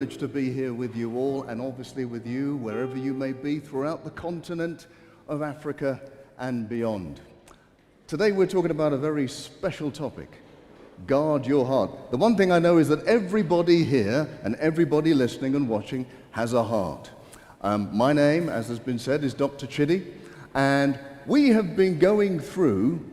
Privileged to be here with you all, and obviously with you wherever you may be throughout the continent of Africa and beyond. Today we're talking about a very special topic: guard your heart. The one thing I know is that everybody here and everybody listening and watching has a heart. My name, as has been said, is Dr. Chidi, and we have been going through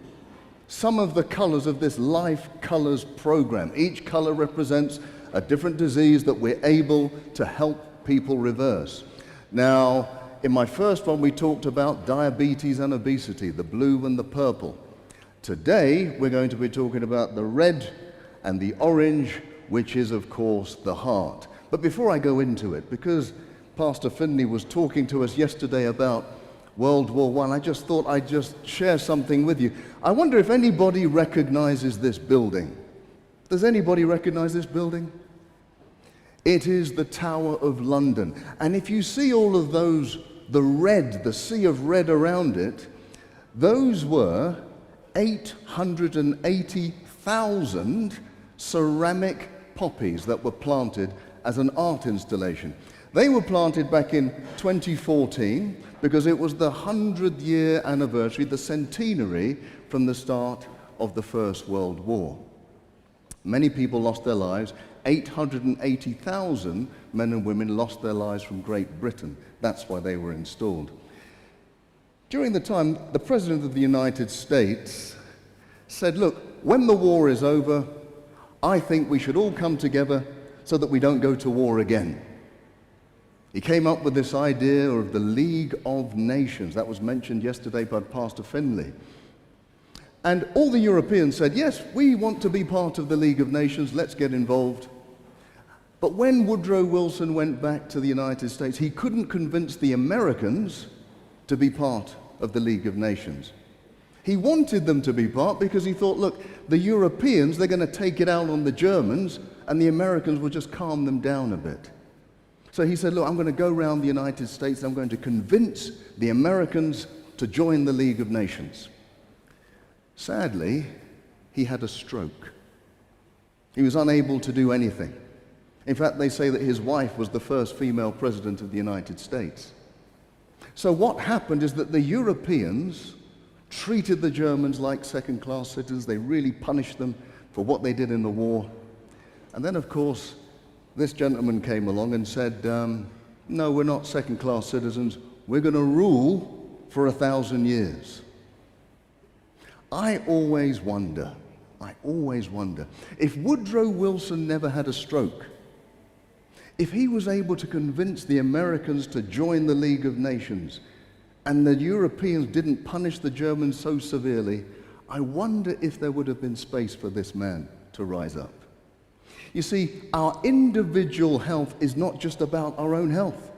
some of the colors of this Life Colors program. Each color represents a different disease that we're able to help people reverse. Now, in my first one, we talked about diabetes and obesity, the blue and the purple. Today, we're going to be talking about the red and the orange, which is, of course, the heart. But before I go into it, because Pastor Finley was talking to us yesterday about World War I, I just thought I'd just share something with you. I wonder if anybody recognizes this building. Does anybody recognize this building? It is the Tower of London. And if you see all of those, the red, the sea of red around it, those were 880,000 ceramic poppies that were planted as an art installation. They were planted back in 2014 because it was the 100-year anniversary, the centenary from the start of the First World War. Many people lost their lives. 880,000 men and women lost their lives from Great Britain. That's why they were installed. During the time, the President of the United States said, look, when the war is over, I think we should all come together so that we don't go to war again. He came up with this idea of the League of Nations. That was mentioned yesterday by Pastor Finley. And all the Europeans said, yes, we want to be part of the League of Nations, let's get involved. But when Woodrow Wilson went back to the United States, he couldn't convince the Americans to be part of the League of Nations. He wanted them to be part because he thought, look, the Europeans, they're going to take it out on the Germans, and the Americans will just calm them down a bit. So he said, look, I'm going to go around the United States, I'm going to convince the Americans to join the League of Nations. Sadly, he had a stroke. He was unable to do anything. In fact, they say that his wife was the first female president of the United States. So what happened is that the Europeans treated the Germans like second-class citizens. They really punished them for what they did in the war. And then, of course, this gentleman came along and said, no, we're not second-class citizens. We're going to rule for 1,000 years. I always wonder, if Woodrow Wilson never had a stroke, if he was able to convince the Americans to join the League of Nations and the Europeans didn't punish the Germans so severely, I wonder if there would have been space for this man to rise up. You see, our individual health is not just about our own health.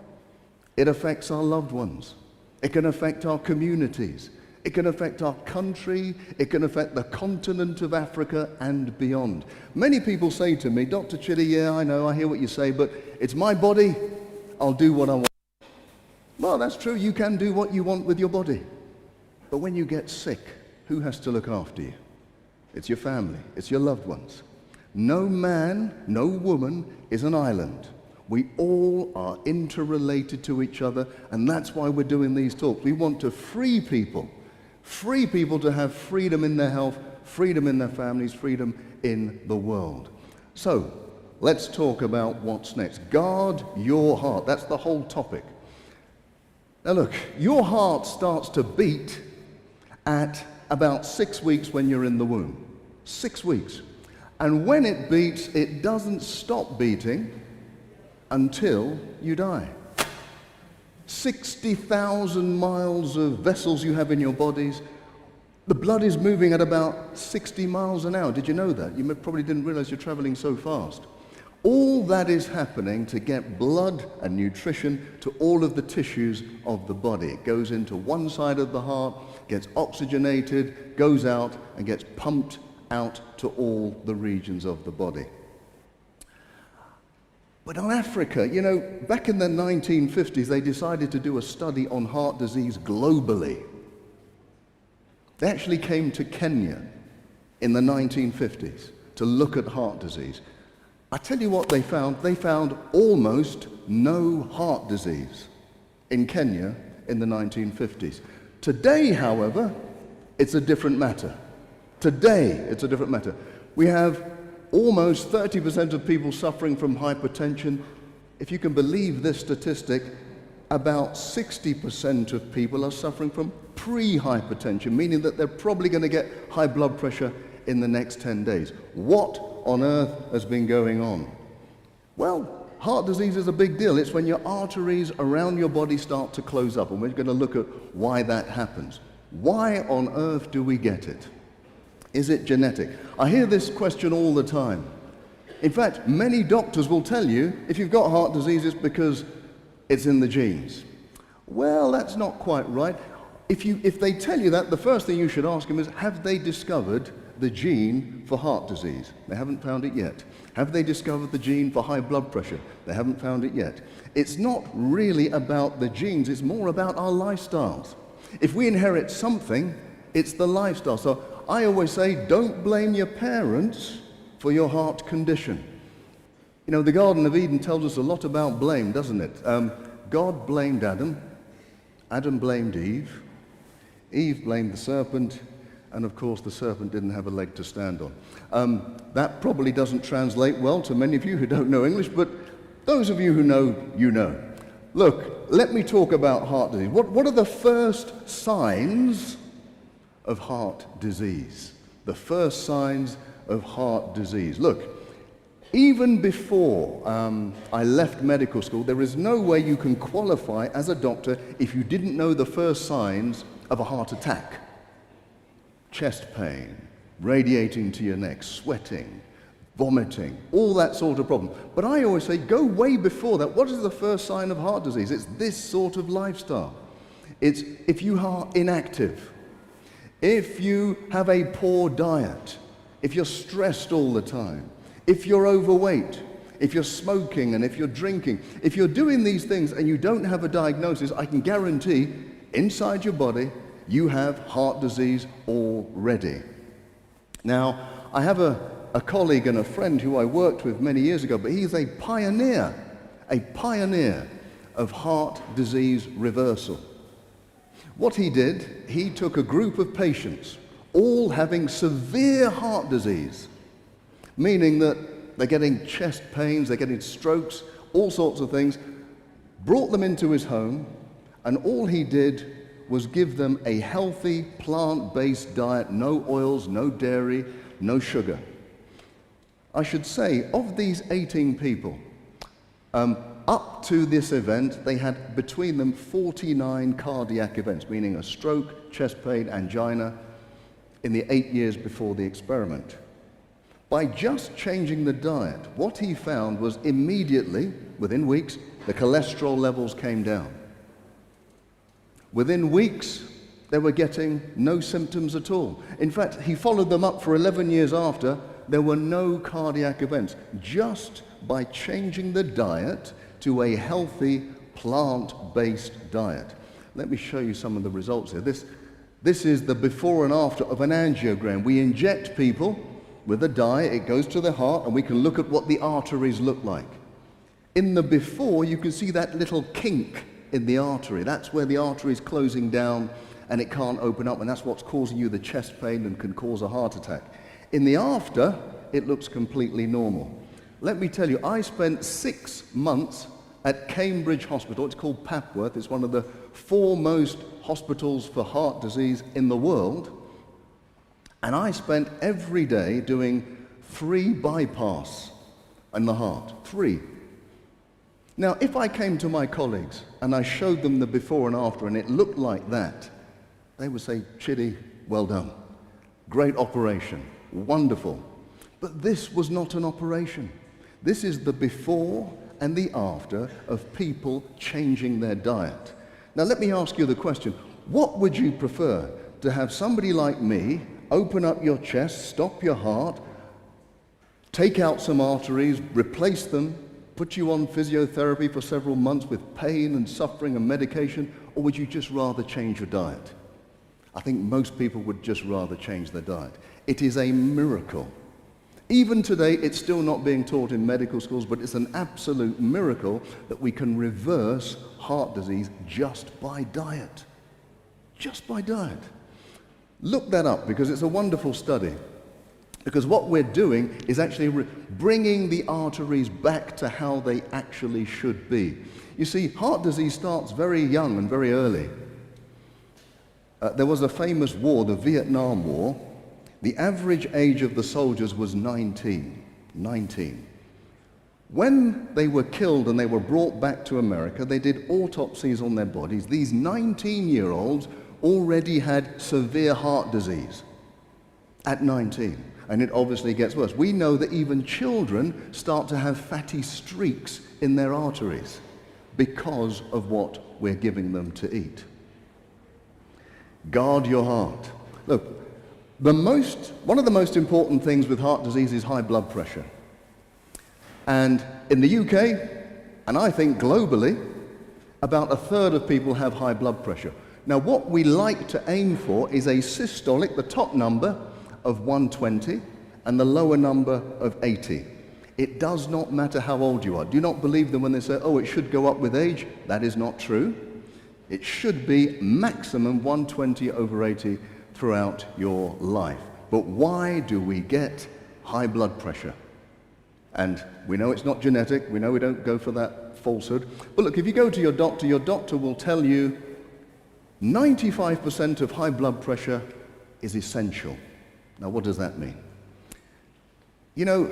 It affects our loved ones. It can affect our communities. It can affect our country, it can affect the continent of Africa and beyond. Many people say to me, Dr. Chidi, yeah, I know, I hear what you say, but it's my body, I'll do what I want. Well, that's true, you can do what you want with your body. But when you get sick, who has to look after you? It's your family, it's your loved ones. No man, no woman is an island. We all are interrelated to each other, and that's why we're doing these talks. We want to free people to have freedom in their health, freedom in their families, freedom in the world. So, let's talk about what's next. Guard your heart. That's the whole topic. Now look, your heart starts to beat at about 6 weeks when you're in the womb. 6 weeks. And when it beats, it doesn't stop beating until you die. 60,000 miles of vessels you have in your bodies. The blood is moving at about 60 miles an hour. Did you know that? You probably didn't realize you're traveling so fast. All that is happening to get blood and nutrition to all of the tissues of the body. It goes into one side of the heart, gets oxygenated, goes out, and gets pumped out to all the regions of the body. But in Africa, you know, back in the 1950s, they decided to do a study on heart disease globally. They actually came to Kenya in the 1950s to look at heart disease. I tell you what they found. They found almost no heart disease in Kenya in the 1950s. Today, however, it's a different matter. Today, it's a different matter. We have almost 30% of people suffering from hypertension. If you can believe this statistic, about 60% of people are suffering from pre-hypertension, meaning that they're probably going to get high blood pressure in the next 10 days. What on earth has been going on? Well, heart disease is a big deal. It's when your arteries around your body start to close up, and we're going to look at why that happens. Why on earth do we get it? Is it genetic? I hear this question all the time. In fact, many doctors will tell you if you've got heart disease, it's because it's in the genes. Well, that's not quite right. If they tell you that, the first thing you should ask them is, have they discovered the gene for heart disease? They haven't found it yet. Have they discovered the gene for high blood pressure? They haven't found it yet. It's not really about the genes, it's more about our lifestyles. If we inherit something, it's the lifestyle. So I always say, don't blame your parents for your heart condition. You know, the Garden of Eden tells us a lot about blame, doesn't it? God blamed Adam, Adam blamed Eve, Eve blamed the serpent, and of course the serpent didn't have a leg to stand on. That probably doesn't translate well to many of you who don't know English, but those of you who know, you know. Look, let me talk about heart disease. What are the first signs of heart disease? The first signs of heart disease. Look, even before I left medical school, there is no way you can qualify as a doctor if you didn't know the first signs of a heart attack. Chest pain, radiating to your neck, sweating, vomiting, all that sort of problem. But I always say, go way before that. What is the first sign of heart disease? It's this sort of lifestyle. It's if you are inactive, if you have a poor diet, if you're stressed all the time, if you're overweight, if you're smoking and if you're drinking, if you're doing these things and you don't have a diagnosis, I can guarantee inside your body you have heart disease already. Now, I have a colleague and a friend who I worked with many years ago, but he's a pioneer of heart disease reversal. What he did, he took a group of patients, all having severe heart disease, meaning that they're getting chest pains, they're getting strokes, all sorts of things, brought them into his home, and all he did was give them a healthy plant-based diet, no oils, no dairy, no sugar. I should say, of these 18 people, up to this event, they had between them 49 cardiac events, meaning a stroke, chest pain, angina, in the 8 years before the experiment. By just changing the diet, what he found was immediately, within weeks, the cholesterol levels came down. Within weeks, they were getting no symptoms at all. In fact, he followed them up for 11 years after. There were no cardiac events, just by changing the diet to a healthy plant-based diet. Let me show you some of the results here. This is the before and after of an angiogram. We inject people with a dye, it goes to the heart, and we can look at what the arteries look like. In the before, you can see that little kink in the artery. That's where the artery is closing down and it can't open up, and that's what's causing you the chest pain and can cause a heart attack. In the after, it looks completely normal. Let me tell you, I spent 6 months at Cambridge Hospital. It's called Papworth. It's one of the foremost hospitals for heart disease in the world. And I spent every day doing 3 bypass in the heart. 3. Now, if I came to my colleagues and I showed them the before and after and it looked like that, they would say, Chidi, well done. Great operation. Wonderful. But this was not an operation. This is the before and the after of people changing their diet. Now, let me ask you the question. What would you prefer? To have somebody like me open up your chest, stop your heart, take out some arteries, replace them, put you on physiotherapy for several months with pain and suffering and medication, or would you just rather change your diet? I think most people would just rather change their diet. It is a miracle. Even today, it's still not being taught in medical schools, but it's an absolute miracle that we can reverse heart disease just by diet. Just by diet. Look that up, because it's a wonderful study. Because what we're doing is actually bringing the arteries back to how they actually should be. You see, heart disease starts very young and very early. There was a famous war, the Vietnam War. The average age of the soldiers was 19. When they were killed and they were brought back to America, they did autopsies on their bodies. These 19-year-olds already had severe heart disease at 19. And it obviously gets worse. We know that even children start to have fatty streaks in their arteries because of what we're giving them to eat. Guard your heart. Look, one of the most important things with heart disease is high blood pressure. And in the UK, and I think globally, about 1/3 of people have high blood pressure. Now, what we like to aim for is a systolic, the top number, of 120 and the lower number of 80. It does not matter how old you are. Do not believe them when they say, oh, it should go up with age. That is not true. It should be maximum 120/80 throughout your life. But why do we get high blood pressure? And we know it's not genetic. We know we don't go for that falsehood. But look, if you go to your doctor will tell you 95% of high blood pressure is essential. Now, what does that mean? You know,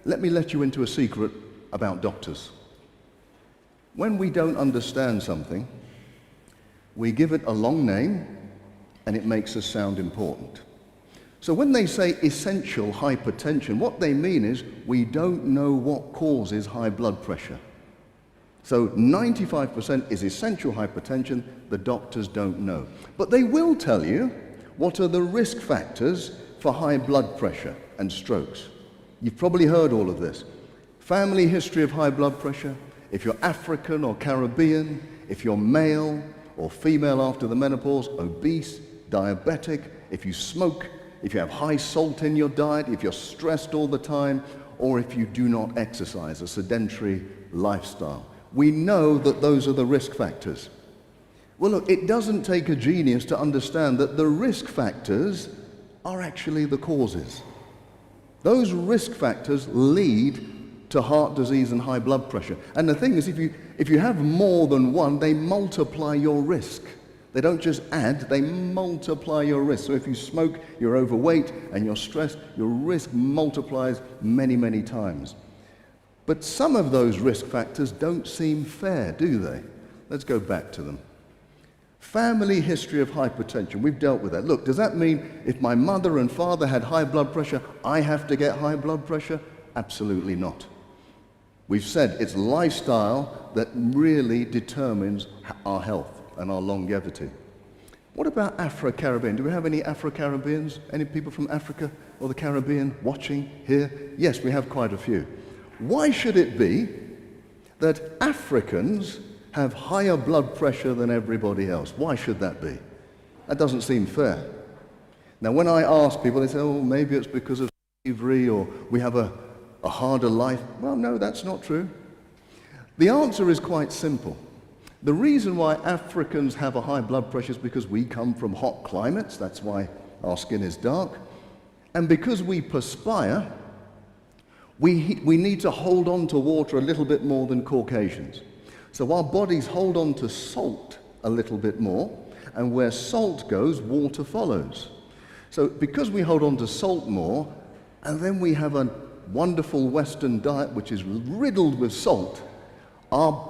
let me let you into a secret about doctors. When we don't understand something, we give it a long name and it makes us sound important. So when they say essential hypertension, what they mean is we don't know what causes high blood pressure. So 95% is essential hypertension, the doctors don't know. But they will tell you what are the risk factors for high blood pressure and strokes. You've probably heard all of this. Family history of high blood pressure, if you're African or Caribbean, if you're male or female after the menopause, obese, diabetic, if you smoke, if you have high salt in your diet, if you're stressed all the time, or if you do not exercise, a sedentary lifestyle. We know that those are the risk factors. Well, look, it doesn't take a genius to understand that the risk factors are actually the causes. Those risk factors lead to heart disease and high blood pressure. And the thing is, if you have more than one, they multiply your risk. They don't just add, they multiply your risk. So if you smoke, you're overweight, and you're stressed, your risk multiplies many, many times. But some of those risk factors don't seem fair, do they? Let's go back to them. Family history of hypertension, we've dealt with that. Look, does that mean if my mother and father had high blood pressure, I have to get high blood pressure? Absolutely not. We've said it's lifestyle that really determines our health and our longevity. What about Afro-Caribbean? Do we have any Afro-Caribbeans? Any people from Africa or the Caribbean watching here? Yes, we have quite a few. Why should it be that Africans have higher blood pressure than everybody else? Why should that be? That doesn't seem fair. Now, when I ask people, they say, oh, maybe it's because of slavery or we have a harder life. Well, no, that's not true. The answer is quite simple. The reason why Africans have a high blood pressure is because we come from hot climates. That's why our skin is dark. And because we perspire, we need to hold on to water a little bit more than Caucasians. So our bodies hold on to salt a little bit more, and where salt goes, water follows. So because we hold on to salt more, and then we have a wonderful Western diet which is riddled with salt,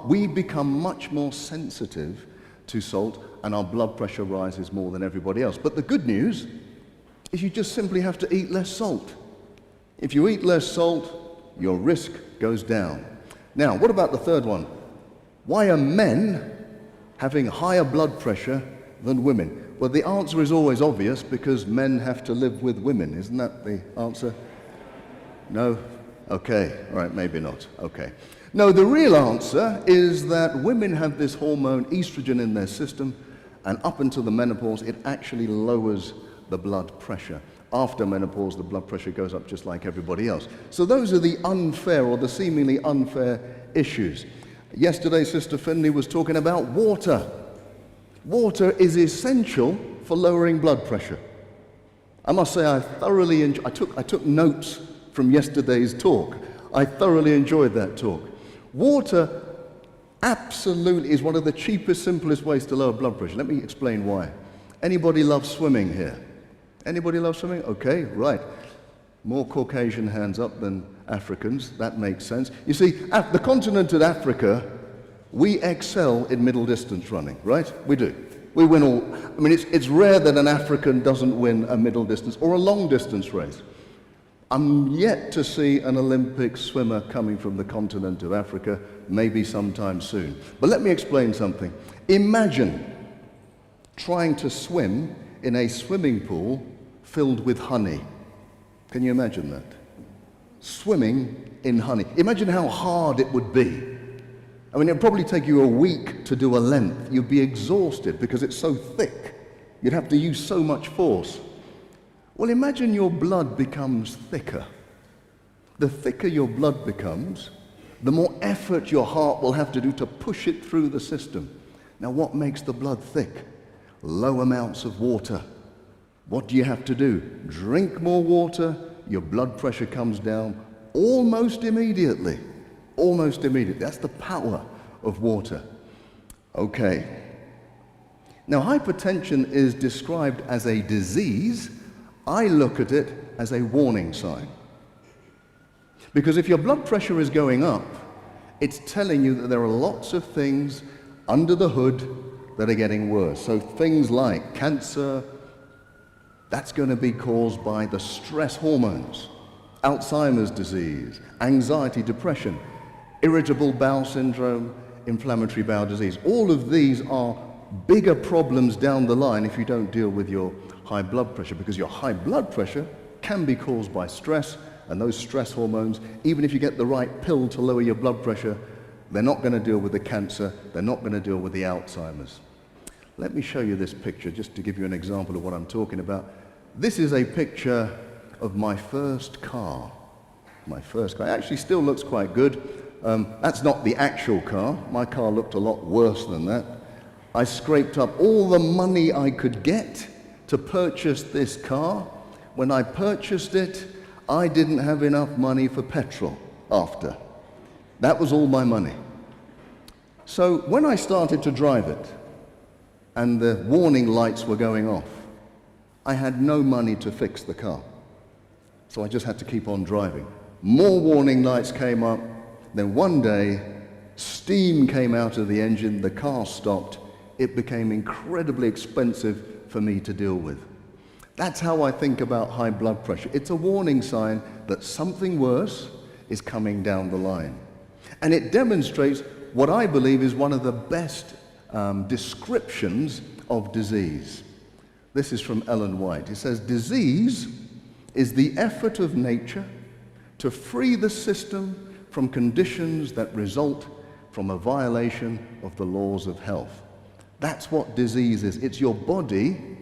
we become much more sensitive to salt, and our blood pressure rises more than everybody else. But the good news is you just simply have to eat less salt. If you eat less salt, your risk goes down. Now, what about the third one? Why are men having higher blood pressure than women? Well, the answer is always obvious, because men have to live with women. Isn't that the answer? No? Okay, all right, maybe not. Okay. No, the real answer is that women have this hormone estrogen in their system, and up until the menopause, it actually lowers the blood pressure. After menopause, the blood pressure goes up just like everybody else. So those are the unfair or the seemingly unfair issues. Yesterday, Sister Finley was talking about water. Water is essential for lowering blood pressure. I must say I thoroughly I took notes from yesterday's talk. I thoroughly enjoyed that talk. Water absolutely is one of the cheapest, simplest ways to lower blood pressure. Let me explain why. Anybody love swimming here? Anybody love swimming? Okay, right. More Caucasian hands up than Africans. That makes sense. You see, the continent of Africa, we excel in middle distance running, right? We do. We win all. I mean, it's rare that an African doesn't win a middle distance or a long distance race. I'm yet to see an Olympic swimmer coming from the continent of Africa, maybe sometime soon. But let me explain something. Imagine trying to swim in a swimming pool filled with honey. Can you imagine that? Swimming in honey. Imagine how hard it would be. I mean, it'd probably take you a week to do a length. You'd be exhausted because it's so thick. You'd have to use so much force. Well, imagine your blood becomes thicker. The thicker your blood becomes, the more effort your heart will have to do to push it through the system. Now, what makes the blood thick? Low amounts of water. What do you have to do? Drink more water, your blood pressure comes down almost immediately. Almost immediately. That's the power of water. Okay. Now, hypertension is described as a disease. I look at it as a warning sign. Because if your blood pressure is going up, it's telling you that there are lots of things under the hood that are getting worse. So things like cancer, that's going to be caused by the stress hormones, Alzheimer's disease, anxiety, depression, irritable bowel syndrome, inflammatory bowel disease. All of these are bigger problems down the line if you don't deal with your high blood pressure, because your high blood pressure can be caused by stress, and those stress hormones, even if you get the right pill to lower your blood pressure, they're not going to deal with the cancer, they're not going to deal with the Alzheimer's. Let me show you this picture just to give you an example of what I'm talking about. This is a picture of my first car. My first car. It actually still looks quite good. That's not the actual car. My car looked a lot worse than that. I scraped up all the money I could get to purchase this car. When I purchased it, I didn't have enough money for petrol after. That was all my money. So when I started to drive it, and the warning lights were going off, I had no money to fix the car. So I just had to keep on driving. More warning lights came up. Then one day, steam came out of the engine, the car stopped. It became incredibly expensive for me to deal with. That's how I think about high blood pressure. It's a warning sign that something worse is coming down the line. And it demonstrates what I believe is one of the best descriptions of disease. This is from Ellen White. It says, disease is the effort of nature to free the system from conditions that result from a violation of the laws of health. That's what disease is. It's your body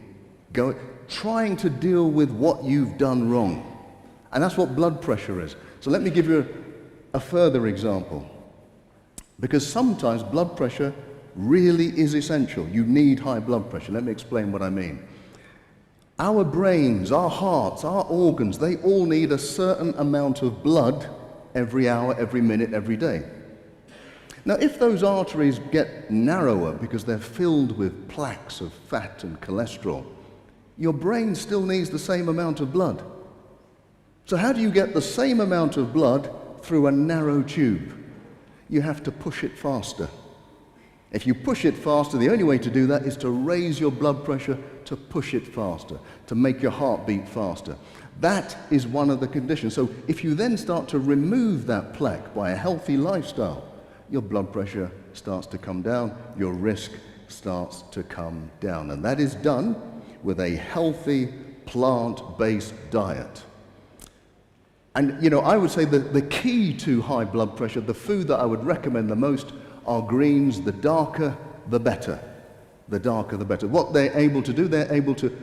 trying to deal with what you've done wrong. And that's what blood pressure is. So let me give you a further example. Because sometimes blood pressure really is essential. You need high blood pressure. Let me explain what I mean. Our brains, our hearts, our organs, they all need a certain amount of blood every hour, every minute, every day. Now, if those arteries get narrower because they're filled with plaques of fat and cholesterol, your brain still needs the same amount of blood. So how do you get the same amount of blood through a narrow tube? You have to push it faster. If you push it faster, the only way to do that is to raise your blood pressure, to push it faster, to make your heart beat faster. That is one of the conditions. So if you then start to remove that plaque by a healthy lifestyle, your blood pressure starts to come down, your risk starts to come down. And that is done with a healthy, plant-based diet. And, you know, I would say that the key to high blood pressure, the food that I would recommend the most are greens. The darker, the better. The darker, the better. What they're able to do, they're able to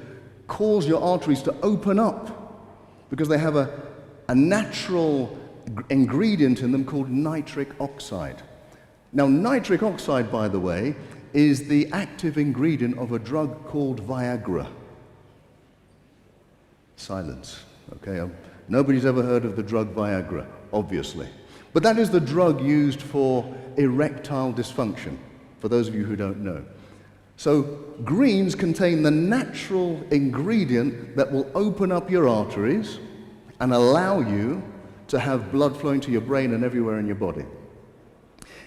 cause your arteries to open up because they have a natural ingredient in them called nitric oxide. Now, nitric oxide, by the way, is the active ingredient of a drug called Viagra. Silence, okay? Nobody's ever heard of the drug Viagra, obviously. But that is the drug used for erectile dysfunction, for those of you who don't know. So greens contain the natural ingredient that will open up your arteries and allow you to have blood flowing to your brain and everywhere in your body.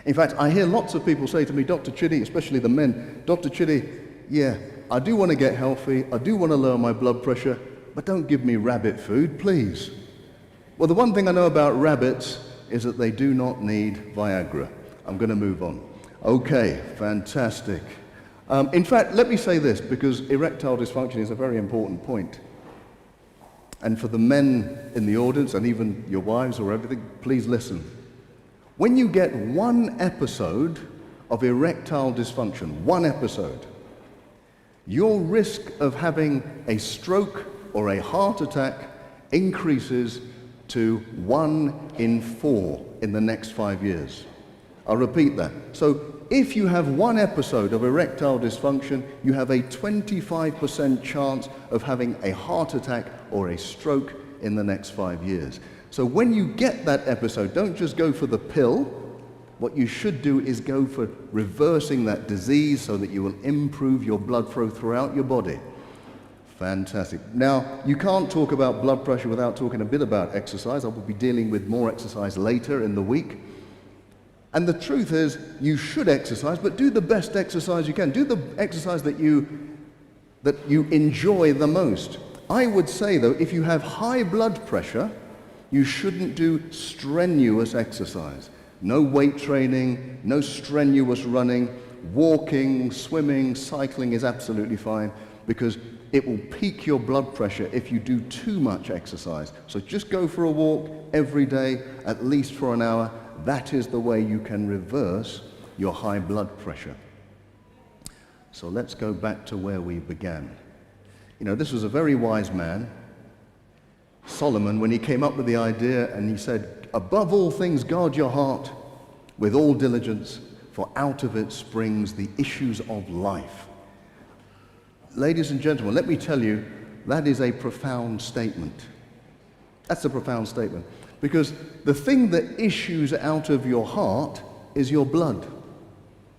In fact, I hear lots of people say to me, Dr. Chidi, especially the men, Dr. Chidi, yeah, I do want to get healthy, I do want to lower my blood pressure, but don't give me rabbit food, please. Well, the one thing I know about rabbits is that they do not need Viagra. I'm going to move on. Okay, fantastic. In fact, let me say this, because erectile dysfunction is a very important point. And for the men in the audience, and even your wives or everything, please listen. When you get one episode of erectile dysfunction, one episode, your risk of having a stroke or a heart attack increases to 1 in 4 in the next 5 years. I'll repeat that. So if you have one episode of erectile dysfunction, you have a 25% chance of having a heart attack or a stroke in the next 5 years. So when you get that episode, don't just go for the pill. What you should do is go for reversing that disease so that you will improve your blood flow throughout your body. Fantastic. Now, you can't talk about blood pressure without talking a bit about exercise. I will be dealing with more exercise later in the week. And the truth is, you should exercise, but do the best exercise you can. Do the exercise that you enjoy the most. I would say, though, if you have high blood pressure, you shouldn't do strenuous exercise. No weight training, no strenuous running. Walking, swimming, cycling is absolutely fine because it will peak your blood pressure if you do too much exercise. So just go for a walk every day, at least for an hour. That is the way you can reverse your high blood pressure. So let's go back to where we began. You know, this was a very wise man, Solomon, when he came up with the idea and he said, above all things, guard your heart with all diligence, for out of it springs the issues of life. Ladies and gentlemen, let me tell you, that is a profound statement. That's a profound statement. Because the thing that issues out of your heart is your blood.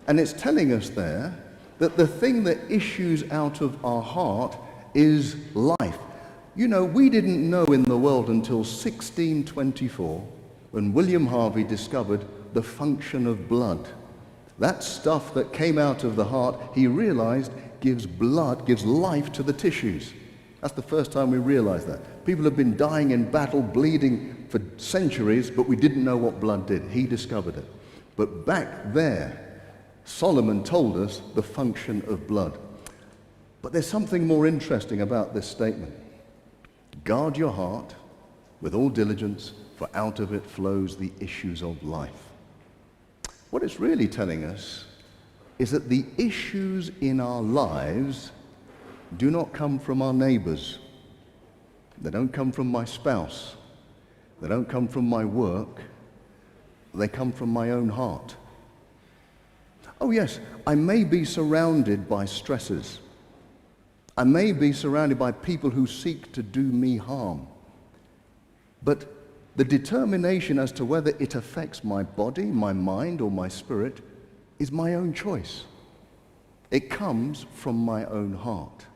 And it's telling us there that the thing that issues out of our heart is life. You know, we didn't know in the world until 1624 when William Harvey discovered the function of blood. That stuff that came out of the heart, he realized, gives life to the tissues. That's the first time we realized that. People have been dying in battle, bleeding for centuries, but we didn't know what blood did. He discovered it. But back there, Solomon told us the function of blood. But there's something more interesting about this statement. Guard your heart with all diligence, for out of it flows the issues of life. What it's really telling us is that the issues in our lives do not come from our neighbors. They don't come from my spouse. They don't come from my work. They come from my own heart. Oh yes, I may be surrounded by stresses. I may be surrounded by people who seek to do me harm. But the determination as to whether it affects my body, my mind, or my spirit is my own choice. It comes from my own heart.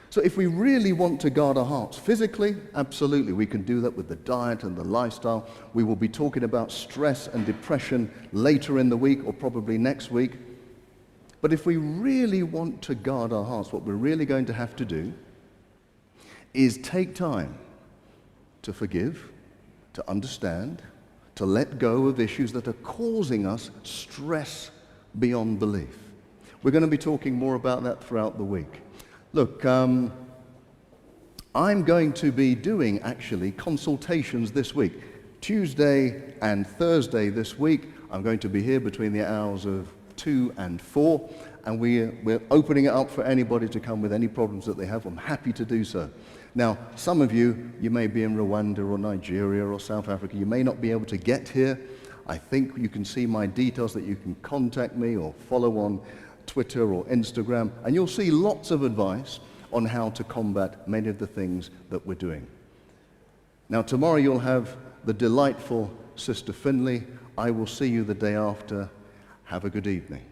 So if we really want to guard our hearts physically, absolutely, we can do that with the diet and the lifestyle. We will be talking about stress and depression later in the week or probably next week. But if we really want to guard our hearts, what we're really going to have to do is take time to forgive, to understand, to let go of issues that are causing us stress beyond belief. We're going to be talking more about that throughout the week. Look, I'm going to be doing, actually, consultations this week. Tuesday and Thursday this week, I'm going to be here between the hours of 2 and 4, and we're opening it up for anybody to come with any problems that they have. I'm happy to do so. Now, some of you may be in Rwanda or Nigeria or South Africa. You may not be able to get here. I think you can see my details that you can contact me or follow on Twitter or Instagram, and you'll see lots of advice on how to combat many of the things that we're doing. Now, tomorrow you'll have the delightful Sister Finley. I will see you the day after. Have a good evening.